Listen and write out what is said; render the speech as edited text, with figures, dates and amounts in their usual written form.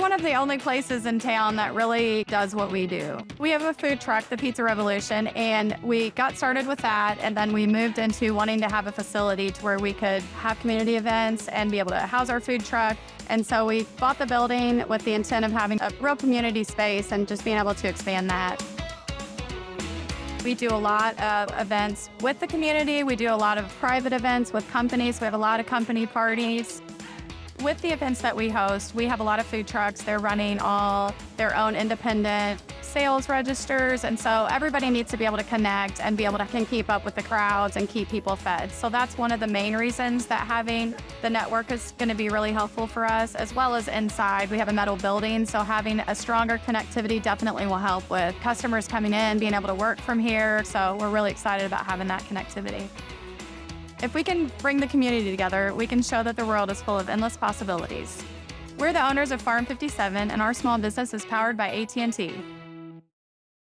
one of the only places in town that really does what we do. We have a food truck, the Pizza Revolution, and we got started with that, and then we moved into wanting to have a facility to where we could have community events and be able to house our food truck. And so we bought the building with the intent of having a real community space and just being able to expand that. We do a lot of events with the community. We do a lot of private events with companies. We have a lot of company parties. With the events that we host, we have a lot of food trucks. They're running all their own independent sales registers. And so everybody needs to be able to connect and be able to can keep up with the crowds and keep people fed. So that's one of the main reasons that having the network is going to be really helpful for us, as well as inside. We have a metal building, so having a stronger connectivity definitely will help with customers coming in, being able to work from here. So we're really excited about having that connectivity. If we can bring the community together, we can show that the world is full of endless possibilities. We're the owners of Farm 57, and our small business is powered by AT&T.